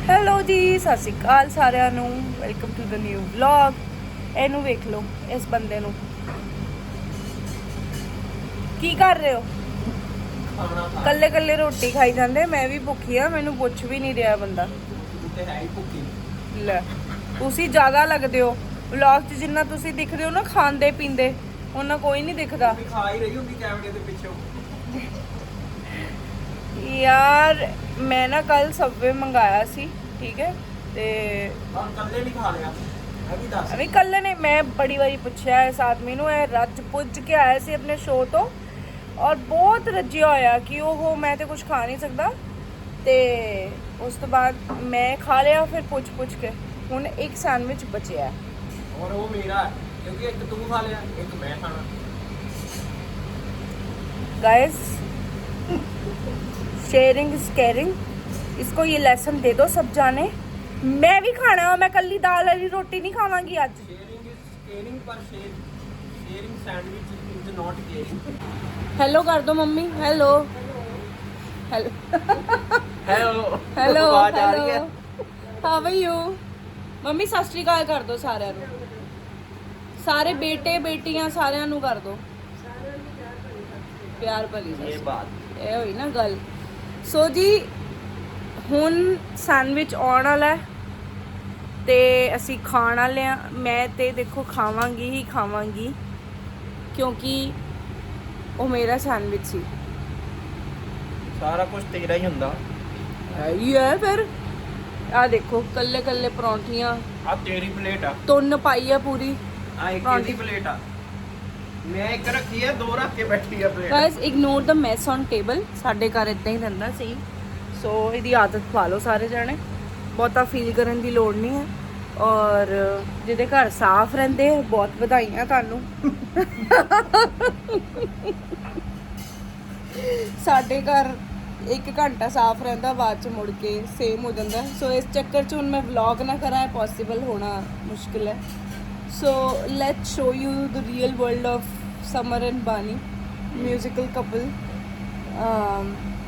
Hello जी, सत श्री अकाल सारिਆਂ ਨੂੰ। Welcome to the new vlog. ਇਹਨੂੰ ਵੇਖ ਲਓ, ਇਸ ਬੰਦੇ ਨੂੰ ਕੀ ਕਰ ਰਹੇ ਹੋ? ਕੱਲੇ ਕੱਲੇ ਰੋਟੀ ਖਾਈ ਜਾਂਦੇ। ਮੈਂ ਵੀ ਭੁੱਖੀ ਆ, ਮੈਨੂੰ ਪੁੱਛ ਵੀ ਨਹੀਂ ਰਿਹਾ ਬੰਦਾ। ਤੇ ਹੈ ਹੀ ਭੁੱਖੀ ਲੈ, ਤੁਸੀਂ ਜ਼ਿਆਦਾ ਲੱਗਦੇ ਹੋ ਵਲੌਗ 'ਚ, ਜਿੰਨਾ ਤੁਸੀਂ ਦਿਖਦੇ ਹੋ ਨਾ ਖਾਂਦੇ ਪੀਂਦੇ, ਉਹਨਾਂ ਕੋਈ ਨਹੀਂ ਦਿਖਦਾ। ਖਾ ਹੀ ਰਹੀ ਹੁੰਦੀ ਕੈਮਰੇ ਦੇ ਪਿੱਛੇ। यार मैं ना कल सबवे मंगाया सी, ठीक है, ते ਕੱਲੇ ਨਹੀਂ ਖਾ ਲਿਆ ਅਭੀ ਦੱਸ। अभी कल ने मैं बड़ी बारी पूछा इस आदमी नू, रज पुज के आया सी अपने शो तो, और बहुत रज्जिया होया कि ओहो मैं तो कुछ खा नहीं सकता। ते उस तो बाद मैं खा लिया फिर पुछ के। हुण एक सैंडविच बचिया और वो मेरा है क्योंकि एक तू खा लिया एक मैं खाना। Guys, sharing is caring. इसको ये लेसन दे दो सब जाने। मैं भी खाना है, मैं कल दाल वाली रोटी नहीं खावांगी आज। शेयरिंग इज केयरिंग पर sharing sandwich is not caring. Hello कर दो mummy. Hello hello hello hello आवाज आ रही है। How are you? मम्मी सत श्री अकाल कर दो सारिਆਂ ਨੂੰ, ਸਾਰੇ बेटे बेटियां ਸਾਰਿਆਂ ਨੂੰ कर दो प्यार भरी। ये बात ਇਹ ਹੋਈ ਨਾ ਗੱਲ। ਸੋ ਜੀ ਹੁਣ ਸੈਂਡਵਿਚ ਆਉਣ ਵਾਲਾ ਹੈ ਤੇ ਅਸੀਂ ਖਾਣ ਵਾਲੇ ਆ। ਮੈਂ ਤੇ ਦੇਖੋ ਖਾਵਾਂਗੀ ਹੀ ਖਾਵਾਂਗੀ, ਕਿਉਂਕਿ ਉਹ ਮੇਰਾ ਸੈਂਡਵਿਚ ਸੀ। ਸਾਰਾ ਕੁਝ ਤੇਰਾ ਹੀ ਹੁੰਦਾ। ਇਹ ਹੈ ਫਿਰ। ਆ ਦੇਖੋ ਕੱਲੇ ਕੱਲੇ ਪਰੌਂਠੀਆਂ, ਆ ਤੇਰੀ ਪਲੇਟ ਆ। ਤੁੰਨ ਪਾਈ ਆ ਪੂਰੀ। ਆ ਇੱਕ ਤੇਰੀ ਪਲੇਟ ਆ। ਮੈਂ ਇੱਕ ਰੱਖੀ ਆ, ਦੋ ਰੱਖ ਕੇ ਬੈਠੀ ਆ plate. Guys ignore the mess on table. ਸਾਡੇ ਘਰ ਇਦਾਂ ਹੀ ਰਹਿੰਦਾ ਸੀ, ਸੋ ਇਹਦੀ ਆਦਤ ਪਾ ਲਓ ਸਾਰੇ ਜਾਣੇ। ਬਹੁਤਾ ਫੀਲ ਕਰਨ ਦੀ ਲੋੜ ਨਹੀਂ ਹੈ। ਔਰ ਜਿਹਦੇ ਘਰ ਸਾਫ਼ ਰਹਿੰਦੇ ਆ, ਬਹੁਤ ਵਧਾਈਆਂ ਤੁਹਾਨੂੰ। ਸਾਡੇ ਘਰ 1 ਘੰਟਾ ਸਾਫ਼ ਰਹਿੰਦਾ, ਬਾਅਦ ਚ ਮੁੜ ਕੇ ਸੇਮ ਹੋ ਜਾਂਦਾ। ਸੋ ਇਸ ਚੱਕਰ ਚ ਹੁਣ ਮੈਂ ਵਲੌਗ ਨਾ ਕਰਾਂ, ਪੋਸੀਬਲ ਹੋਣਾ ਮੁਸ਼ਕਿਲ ਹੈ। So let's show you the real world of Samar and Bani, musical couple.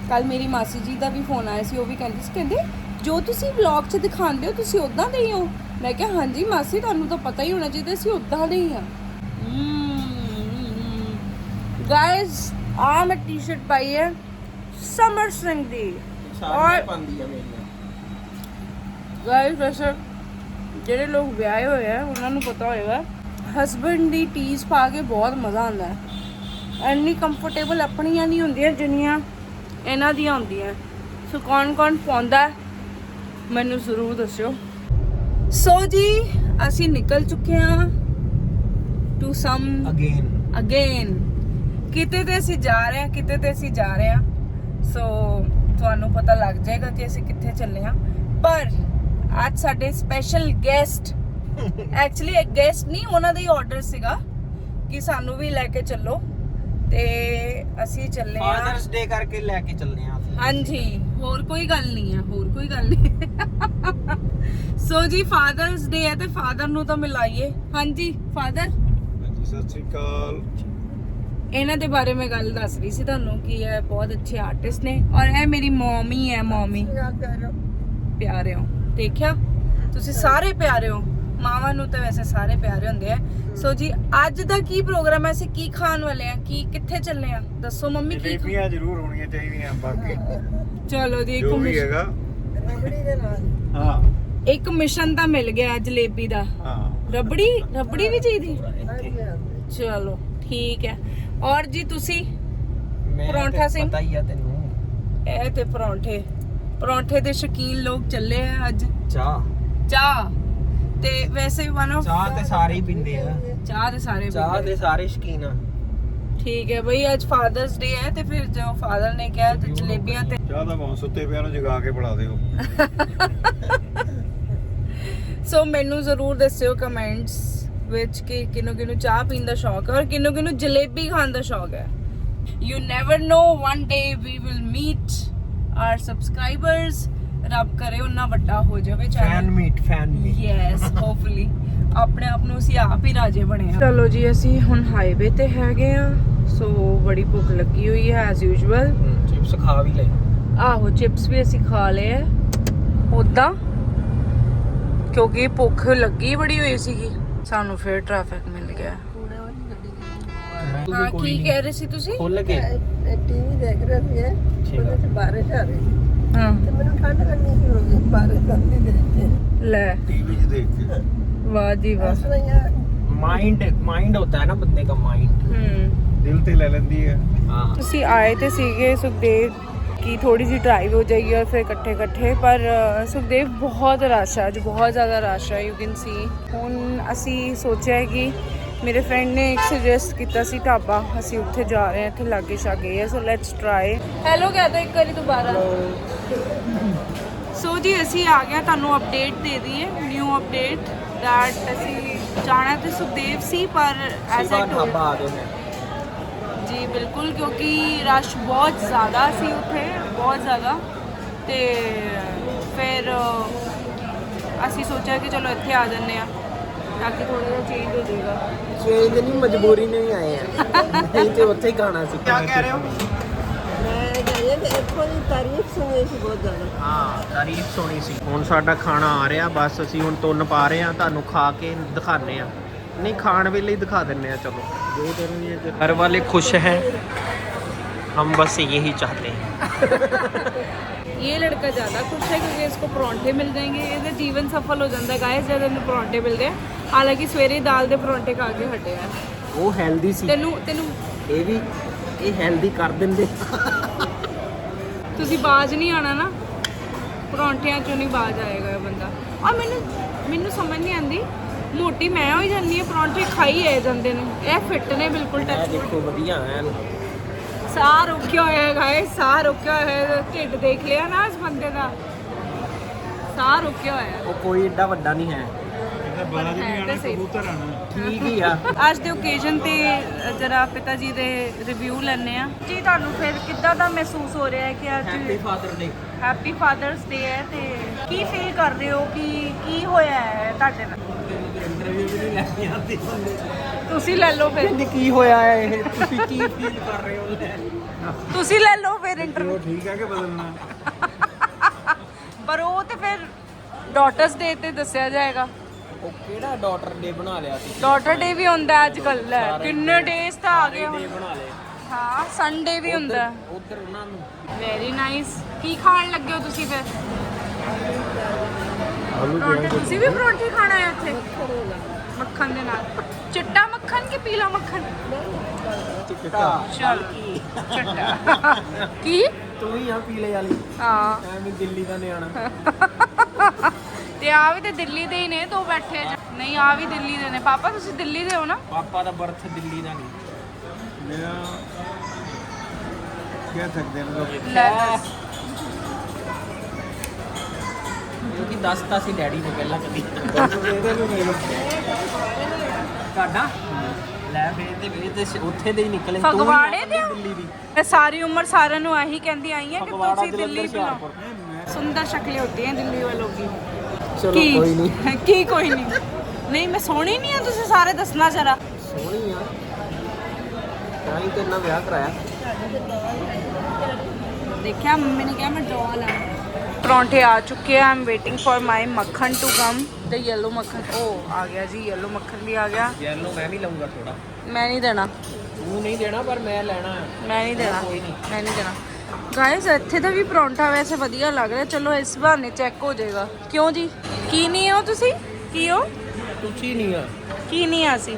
ਕੱਲ ਮੇਰੀ ਮਾਸੀ ਜੀ ਦਾ ਵੀ ਫੋਨ ਆਇਆ ਸੀ, ਉਹ ਵੀ ਕਹਿੰਦੇ ਜੋ ਤੁਸੀਂ ਵਲੌਗ 'ਚ ਦਿਖਾਉਂਦੇ ਹੋ ਤੁਸੀਂ ਉੱਦਾਂ ਦੇ ਹੀ ਹੋ। ਮੈਂ ਕਿਹਾ ਹਾਂਜੀ ਮਾਸੀ, ਤੁਹਾਨੂੰ ਤਾਂ ਪਤਾ ਹੀ ਹੋਣਾ ਚਾਹੀਦਾ ਅਸੀਂ ਉੱਦਾਂ ਦੇ ਹੀ ਹਾਂ। ਗਾਇਜ਼ ਆ ਮੈਂ ਟੀ-ਸ਼ਰਟ ਪਾਈ ਹੈ ਸਮਰ ਸਿੰਘ ਦੀ। ਸਾਰੀਆਂ ਪਾਉਂਦੀ ਆ ਮੇਰੀਆਂ। ਗਾਇਜ਼ ਵੈਸੇ ਜਿਹੜੇ ਲੋਕ ਵਿਆਹੇ ਹੋਏ ਆ ਉਹਨਾਂ ਨੂੰ ਪਤਾ ਹੋਏਗਾ, ਹਸਬੈਂਡ ਦੀ ਟੀਜ਼ ਪਾ ਕੇ ਬਹੁਤ ਮਜ਼ਾ ਆਉਂਦਾ ਹੈ। ਇੰਨੀ ਕੰਫਰਟੇਬਲ ਆਪਣੀਆਂ ਨਹੀਂ ਹੁੰਦੀਆਂ ਜਿੰਨੀਆਂ ਇਹਨਾਂ ਦੀਆਂ ਹੁੰਦੀਆਂ। ਸੋ ਕੌਣ ਪਾਉਂਦਾ ਮੈਨੂੰ ਜ਼ਰੂਰ ਦੱਸਿਓ। ਸੋ ਜੀ ਅਸੀਂ ਨਿਕਲ ਚੁੱਕੇ ਹਾਂ ਟੂ ਸਮ ਅਗੇਨ। ਕਿਤੇ ਤੇ ਅਸੀਂ ਜਾ ਰਹੇ ਹਾਂ, ਕਿਤੇ ਤੇ ਅਸੀਂ ਜਾ ਰਹੇ ਹਾਂ। ਸੋ ਤੁਹਾਨੂੰ ਪਤਾ ਲੱਗ ਜਾਏਗਾ ਕਿ ਅਸੀਂ ਕਿੱਥੇ ਚੱਲੇ ਹਾਂ। ਪਰ ਅੱਜ ਸਾਡੇ ਸਪੈਸ਼ਲ ਗੈਸਟ, ਐਕਚੁਅਲੀ ਇੱਕ ਗੈਸਟ ਨਹੀਂ, ਉਹਨਾਂ ਦਾ ਹੀ ਆਰਡਰ ਸੀਗਾ ਕਿ ਸਾਨੂੰ ਵੀ ਲੈ ਕੇ ਚੱਲੋ, ਤੇ ਅਸੀਂ ਚੱਲੇ ਆ ਫਾਦਰਸ ਡੇ ਕਰਕੇ ਲੈ ਕੇ ਚੱਲੇ ਆ। ਹਾਂਜੀ, ਹੋਰ ਕੋਈ ਗੱਲ ਨਹੀਂ ਹੈ, ਹੋਰ ਕੋਈ ਗੱਲ ਨਹੀਂ। ਸੋ ਜੀ ਫਾਦਰਸ ਡੇ ਹੈ ਤੇ ਫਾਦਰ ਨੂੰ ਤਾਂ ਮਿਲਾਈਏ। ਹਾਂਜੀ ਫਾਦਰ। ਹਾਂਜੀ ਸਤਿ ਸ਼੍ਰੀ ਅਕਾਲ। ਇਹਨਾਂ ਦੇ ਬਾਰੇ ਮੈਂ ਗੱਲ ਦੱਸ ਰਹੀ ਸੀ ਤੁਹਾਨੂੰ ਕਿ ਇਹ ਬਹੁਤ ਅੱਛੇ ਆਰਟਿਸਟ ਨੇ, ਔਰ ਇਹ ਮੇਰੀ ਮੌਮੀ ਹੈ। ਮੌਮੀ ਪਿਆਰੇ ਹੋ, ਦੇਖਿਆ ਤੁਸੀਂ ਸਾਰੇ ਪਿਆਰੇ ਹੋ। ਮਾਵਾਂ ਨੂੰ ਤਾਂ ਵੈਸੇ ਸਾਰੇ ਪਿਆਰੇ ਹੁੰਦੇ ਆ। ਸੋ ਜੀ ਅੱਜ ਦਾ ਕੀ ਪ੍ਰੋਗਰਾਮ ਹੈ, ਅਸੀਂ ਕੀ ਖਾਣ ਵਾਲੇ ਆ, ਕੀ ਕਿੱਥੇ ਚੱਲੇ ਆ ਦੱਸੋ ਮੰਮੀ? ਕੀ ਜਲੇਬੀਆਂ ਜ਼ਰੂਰ ਹੋਣੀਆਂ ਚਾਹੀਦੀਆਂ ਬਾਕੀ ਚਲੋ ਜੀ ਜੋ ਵੀ ਹੈਗਾ ਰਬੜੀ ਦੇ ਨਾਲ। ਹਾਂ, ਇੱਕ ਮਿਸ਼ਨ ਤਾਂ ਮਿਲ ਗਿਆ ਜਲੇਬੀ ਦਾ। ਹਾਂ, ਰਬੜੀ ਵੀ ਚਾਹੀਦੀ। ਚਲੋ ਠੀਕ ਹੈ। ਔਰ ਜੀ ਤੁਸੀਂ ਪਰੌਂਠਾ ਸਿੰਘ, ਪਤਾ ਹੀ ਆ ਤੈਨੂੰ। ਇਹ ਤੇ ਪਰੌਂਠੇ ਦੇ ਸ਼ੌਕੀਨ ਲੋਕ ਚੱਲੇ ਆ ਅੱਜ। ਚਾਹ ਤੇ ਵੈਸੇ ਵਨ ਆਫ ਚਾਹ ਤੇ ਸਾਰੇ ਹੀ ਪੀਂਦੇ ਆ। ਚਾਹ ਦੇ ਸਾਰੇ ਸ਼ੌਕੀਨ ਆ। ਠੀਕ ਹੈ ਬਈ, ਅੱਜ ਫਾਦਰਸ ਡੇ ਹੈ ਤੇ ਫਿਰ ਜੋ ਫਾਦਰ ਨੇ ਕਿਹਾ ਤੇ ਜਲੇਬੀਆਂ ਤੇ ਚਾਹ ਦਾ ਬਹੁਤ ਸੁੱਤੇ ਪਿਆ ਨੂੰ ਜਗਾ ਕੇ ਪਿਲਾ ਦਿਓ। ਸੋ ਮੈਨੂੰ ਜ਼ਰੂਰ ਦੱਸਿਓ ਕਮੈਂਟਸ ਵਿੱਚ ਕਿ ਕਿਹਨੂੰ ਚਾਹ ਪੀਣ ਦਾ ਸ਼ੌਕ ਹੈ ਔਰ ਕਿਹਨੂੰ ਜਲੇਬੀ ਖਾਣ ਦਾ ਸ਼ੌਕ ਹੈ। You never know, one day we will meet our subscribers. ਰੱਬ ਕਰੇ ਉਹਨਾਂ ਵੱਡਾ ਹੋ ਜਾਵੇ ਫੈਨ ਮੀਟ ਯੈਸ, ਹੋਪਫੁਲੀ ਆਪਣੇ ਆਪ ਨੂੰ ਅਸੀਂ ਆਪ ਹੀ ਰਾਜੇ ਬਣੇ ਆ। ਚਲੋ ਜੀ ਅਸੀਂ ਹੁਣ ਹਾਈਵੇ ਤੇ ਹੈਗੇ ਆ। ਸੋ ਬੜੀ ਭੁੱਖ ਲੱਗੀ ਹੋਈ ਹੈ ਐਜ਼ ਯੂਜੂਅਲ। ਚਿਪਸ ਖਾ ਵੀ ਲਏ। ਆਹੋ ਚਿਪਸ ਵੀ ਅਸੀਂ ਖਾ ਲਏ ਆ। ਉਦਾਂ ਕਿਉਂਕਿ ਭੁੱਖ ਲੱਗੀ ਬੜੀ ਹੋਈ ਸੀਗੀ। ਸਾਨੂੰ ਫਿਰ ਟ੍ਰੈਫਿਕ ਮਿਲ ਗਿਆ। ਹਾਂ ਕੀ ਕਹਿ ਰਹੇ ਸੀ ਤੁਸੀਂ? ਖੁੱਲ ਕੇ ਟੀਵੀ ਦੇਖ ਰਹੇ ਸੀ, ਉਹਦੇ 'ਚ ਬਾਰਿਸ਼ ਆ ਰਹੀ ਸੀ ਹਾਂ ਤੇ ਮੈਨੂੰ ਠੰਡ ਲੱਗਣੀ ਸ਼ੁਰੂ ਹੋ ਗਈ ਬਾਰਿਸ਼ ਆਉਂਦੀ ਦੇਖ ਕੇ। ਲੈ टीवी 'ਚ ਦੇਖ ਕੇ ਵਾਹ ਜੀ ਵਾਹ। ਇਸ ਤਰ੍ਹਾਂ ਯਾਰ माइंड होता है ना बंदे का माइंड। ਦਿਲ ਤੇ ਲੈ ਲੈਂਦੀ ਹੈ। हाँ ਤੁਸੀਂ ਆਏ ਤੇ ਸੀਗੇ ਸੁਖਦੇਵ की थोड़ी सी ड्राइव हो जाएगी और फिर इकट्ठे इकट्ठे पर सुखदेव बहुत रश है अज बहुत ज़्यादा रश है। यू कैन सी हुण असी सोचा है कि मेरे फ्रेंड ने एक सुजैसट किया सी ढाबा, असी उत्थे जा रहे हैं, इत्थे लागे शागे है। So let's try. हेलो कह दो एक बारी दोबारा। सो जी असी आ गए, तुहानू अपडेट दे दी है, न्यू अपडेट दैट असी जाना तो सुखदेव सी पर एज ए ढाबा आ गए हैं जी बिल्कुल, क्योंकि रश बहुत ज़्यादा सी उत्थे, बहुत ज़्यादा। तो फिर असी सोचा कि चलो इत्थे आ जाने ताकि थोड़ा सा चेंज हो जाएगा। चेंज नहीं, मजबूरी नहीं आए हैं नहीं तो उत्थे ही खाना सी। क्या कह रहे हो? ਮੈਂ ਕਹਿੰਦੀ ਕਿ ਇੱਥੋਂ ਦੀ ਤਾਰੀਫ ਸੁਣੀ ਸੀ ਬਹੁਤ ਜ਼ਿਆਦਾ। ਹਾਂ ਤਾਰੀਫ ਸੁਣੀ ਸੀ। ਹੁਣ ਸਾਡਾ ਖਾਣਾ ਆ ਰਿਹਾ, ਬਸ ਅਸੀਂ ਹੁਣ ਤੁੰਨ ਪਾ ਰਹੇ ਹਾਂ, ਤੁਹਾਨੂੰ ਖਾ ਕੇ ਦਿਖਾਣੇ ਆ। ਨਹੀਂ ਖਾਣ ਵੇਲੇ ਹੀ ਦਿਖਾ ਦਿੰਨੇ ਆ। चलो जो करेंगे घर वाले खुश हैं, हम बस यही चाहते हैं। ये लड़का ज़्यादा खुश है क्योंकि इसको परौंठे मिल जाएंगे। ये जीवन सफल हो जाता है गाइस जब इन्हें परौंठे मिलते हैं। हालांकि सवेरे दाल के परौंठे खा के हटे हैं। वो हेल्दी सी, तेनू तेनू ये भी ये हेल्दी कर देंगे। ਤੁਸੀਂ ਬਾਜ ਨਹੀਂ ਆਣਾ ਨਾ, ਪਰੌਂਠਿਆਂ ਚੋਂ ਨਹੀਂ ਬਾਜ ਆਏਗਾ ਇਹ ਬੰਦਾ। ਔਰ ਮੈਨੂੰ ਸਮਝ ਨਹੀਂ ਆਉਂਦੀ, ਮੋਟੀ ਮੈਂ ਹੋਈ ਜਾਂਦੀ ਹਾਂ, ਪਰੌਂਠੇ ਖਾਈ ਆਏ ਜਾਂਦੇ ਨੇ। ਇਹ ਫਿੱਟ ਨੇ ਬਿਲਕੁਲ। ਇਹ ਦੇਖੋ ਵਧੀਆ ਹੈ, ਸਾਹ ਰੁਕਿਆ ਹੋਇਆ ਹੈ ਗਾਇਸ, ਸਾਹ ਰੁਕਿਆ ਹੋਇਆ ਹੈ। ਢਿੱਡ ਦੇਖ ਲਿਆ ਨਾ ਇਸ ਬੰਦੇ ਦਾ, ਸਾਹ ਰੁਕਿਆ ਹੋਇਆ ਹੈ। ਉਹ ਕੋਈ ਏਡਾ ਵੱਡਾ ਨਹੀਂ ਹੈ, ਬਾਜ ਨਹੀਂ ਆਣਾ, ਕਬੂਤਰ ਆਣਾ। ਠੀਕ ਹੀ ਆ। ਅੱਜ ਦੇ ਓਕੇਜ਼ਨ ਤੇ ਜਰਾ ਪਿਤਾ ਜੀ ਦੇ ਰਿਵਿਊ ਲੈਣੇ ਆ ਜੀ। ਤੁਹਾਨੂੰ ਫਿਰ ਕਿੱਦਾਂ ਦਾ ਮਹਿਸੂਸ ਹੋ ਰਿਹਾ ਹੈ ਕਿ ਅੱਜ happy father day, happy father's day ਹੈ ਤੇ ਕੀ ਫੀਲ ਕਰ ਰਹੇ ਹੋ ਕਿ ਕੀ ਹੋਇਆ ਹੈ ਤੁਹਾਡੇ ਨਾਲ? ਇੰਟਰਵਿਊ ਵੀ ਨਹੀਂ ਲੈਣੀ ਆਉਂਦੀ ਬੰਦੇ। ਤੁਸੀਂ ਲੈ ਲਓ ਫਿਰ, ਕਹਿੰਦੀ ਕੀ ਹੋਇਆ ਹੈ ਇਹ, ਤੁਸੀਂ ਕੀ ਫੀਲ ਕਰ ਰਹੇ ਹੋ? ਲੈ ਤੁਸੀਂ ਲੈ ਲਓ ਫਿਰ ਇੰਟਰਵਿਊ। ਠੀਕ ਹੈ ਕਿ ਬਦਲਣਾ? ਪਰ ਉਹ ਤੇ ਫਿਰ ਡਾਟਰਸ ਡੇ ਤੇ ਦੱਸਿਆ ਜਾਏਗਾ। ਉਹ ਕਿਹੜਾ ਡਾਟਰ ਡੇ ਬਣਾ ਲਿਆ ਸੀ? ਡਾਟਰ ਡੇ ਵੀ ਹੁੰਦਾ ਅੱਜ ਕੱਲ। ਕਿੰਨੇ ਡੇਜ਼ ਤਾਂ ਆ ਗਏ ਡੇ ਹੁਣ। ਬਣਾ ਲਏ। ਹਾਂ ਸੰਡੇ ਵੀ ਹੁੰਦਾ। ਉਧਰ ਉਹਨਾਂ ਨੂੰ ਵੈਰੀ ਨਾਈਸ। ਕੀ ਖਾਣ ਲੱਗੇ ਹੋ ਤੁਸੀਂ ਫਿਰ? ਪਰੌਂਠੇ। ਤੁਸੀਂ ਵੀ ਪਰੌਂਠੇ ਖਾਣਾ ਹੈ ਇੱਥੇ ਮੱਖਣ ਦੇ ਨਾਲ? ਚਿੱਟਾ ਮੱਖਣ ਕਿ ਪੀਲਾ ਮੱਖਣ? ਚਿੱਟਾ। ਚਲ ਚਿੱਟਾ। ਕੀ? ਤੂੰ ਹੀ ਆ ਪੀਲੇ ਵਾਲੀ, ਹਾਂ ਐਵੇਂ ਦਿੱਲੀ ਦਾ ਨਿਆਣਾ। ਤੇ ਆ ਵੀ ਤੇ ਦਿੱਲੀ ਦੇ ਹੀ ਨੇ, ਦੋ ਬੈਠੇ ਨਹੀਂ ਆ ਵੀ ਦਿੱਲੀ ਦੇ ਨੇ। ਪਾਪਾ ਤੁਸੀਂ ਦਿੱਲੀ ਦੇ ਹੋ ਨਾ? ਪਾਪਾ ਦਾ ਬਰਥ ਦਿੱਲੀ ਦਾ ਨਹੀਂ। ਮੇਰਾ ਕਹਿ ਸਕਦੇ ਨੇ ਲੋਕ। ਲੈ ਦੱਸ। ਕਿਉਂਕਿ ਦੱਸਤਾ ਸੀ ਡੈਡੀ ਨੇ ਪਹਿਲਾਂ ਕਦੀ। ਤੁਹਾਡਾ ਲੈ ਫੇਰ ਉੱਥੇ ਦੇ ਹੀ ਨਿਕਲੇ। ਤੂੰ ਹੀ ਆ ਫਗਵਾੜੇ ਦੇ ਹੋ? ਦਿੱਲੀ ਦੀ। मैं सारी उम्र सारे नु यही कहती आई है कि फगवाड़ा, तुसी दिल्ली जलंधर, बिलोंग। सुंदर शक्लें होती हैं दिल्ली वालों की। चलो की? कोई नहीं। की कोई नहीं? नहीं मैं सोहनी नहीं है, तुसी सारे दसना जरा। ਸੋਹਣੀ ਆ, ਤਾਂ ਹੀ ਤੇ ਇੰਨਾ ਵਿਆਹ ਕਰਾਇਆ। देखा मम्मी ने कहा मैं डॉल हाँ। परांठे आ चुके हैं। I am waiting for my मक्खन टू कम। द येलो मक्खन ओ आ गया जी, येलो मक्खन भी आ गया। ਯੈਲੋ ਮੈਂ ਵੀ ਲਊਂਗਾ ਥੋੜਾ। मैं नहीं देना, ਤੂੰ ਨਹੀਂ ਦੇਣਾ ਪਰ ਮੈਂ ਲੈਣਾ ਹੈ। मैं नहीं देना, कोई नहीं। मैं नहीं देना। गाइस ਇੱਥੇ ਦਾ ਵੀ ਪਰੌਂਠਾ ਵੈਸੇ ਵਧੀਆ ਲੱਗ ਰਿਹਾ। ਚਲੋ ਇਸ ਬਹਾਨੇ ਚੈੱਕ ਹੋ ਜਾਏਗਾ। ਕਿਉਂ ਜੀ? ਕੀ ਨਹੀਂ ਹੋ ਤੁਸੀਂ? ਕੀ ਹੋ? ਤੁਸੀਂ ਨਹੀਂ ਆ ਕੀ ਨਹੀਂ ਆ ਸੀ?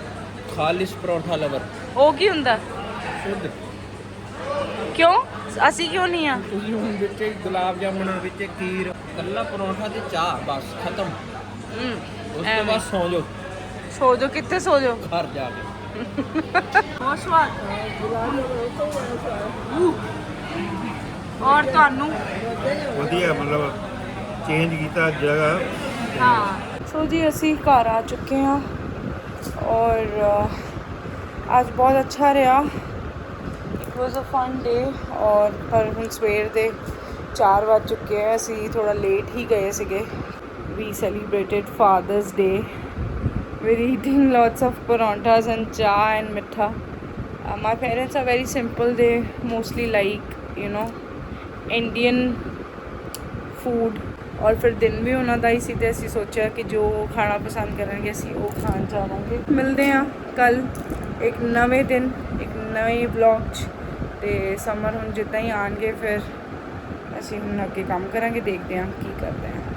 ਖਾਲਿਸ ਪਰੌਂਠਾ ਲਵਰ। ਉਹ ਕੀ ਹੁੰਦਾ? ਸ਼ੁੱਧ। ਕਿਉਂ ਅਸੀਂ ਕਿਉਂ ਨਹੀਂ ਆ? ਤੁਸੀਂ ਹੁਣ ਵਿੱਚ ਗੁਲਾਬ ਜਾਮੁਨ ਵਿੱਚ ਖੀਰ, ਕੱਲਾ ਪਰੌਂਠਾ ਤੇ ਚਾਹ, ਬਸ ਖਤਮ। ਉਸ ਤੋਂ ਬਾਅਦ ਸੌਂ ਜਾਓ ਸੋ ਜੋ ਕਿੱਥੇ ਸੋ ਜੋ ਘਰ ਜਾ ਕੇ। ਬਹੁਤ ਸਵਾਦ। ਔਰ ਤੁਹਾਨੂੰ? ਵਧੀਆ, ਮਤਲਬ ਚੇਂਜ ਕੀਤਾ ਜਗ੍ਹਾ। ਹਾਂ ਸੋ ਜੀ ਅਸੀਂ ਘਰ ਆ ਚੁੱਕੇ ਹਾਂ ਔਰ ਅੱਜ ਬਹੁਤ ਅੱਛਾ ਰਿਹਾ। ਇਟ ਵਾਜ਼ ਅ ਫਨ ਡੇ। ਔਰ ਪਰ ਹੁਣ ਸਵੇਰ ਦੇ 4 ਵੱਜ ਚੁੱਕੇ ਆ। ਅਸੀਂ ਥੋੜਾ ਲੇਟ ਹੀ ਗਏ ਸੀਗੇ। ਵੀ celebrated fathers day. We're eating lots of paranthas and cha and mitha. My parents are very simple. They mostly like, you know, Indian food ਔਰ ਫਿਰ ਦਿਨ ਵੀ ਉਹਨਾਂ ਦਾ ਹੀ ਸੀ ਤੇ ਅਸੀਂ ਸੋਚਿਆ ਕਿ ਜੋ ਖਾਣਾ ਪਸੰਦ ਕਰਾਂਗੇ ਅਸੀਂ ਉਹ ਖਾਣ ਜਾਵਾਂਗੇ। ਮਿਲਦੇ ਹਾਂ ਕੱਲ ਇੱਕ ਨਵੇਂ ਦਿਨ ਇੱਕ ਨਵੇਂ ਵਲੌਗ 'ਚ। ਤੇ ਸਮਰ ਹੁਣ ਜਿੱਦਾਂ ਹੀ ਆਣਗੇ ਫਿਰ ਅਸੀਂ ਹੁਣ ਅੱਗੇ ਕੰਮ ਕਰਾਂਗੇ, ਦੇਖਦੇ ਹਾਂ ਕੀ ਕਰਦੇ ਹਾਂ।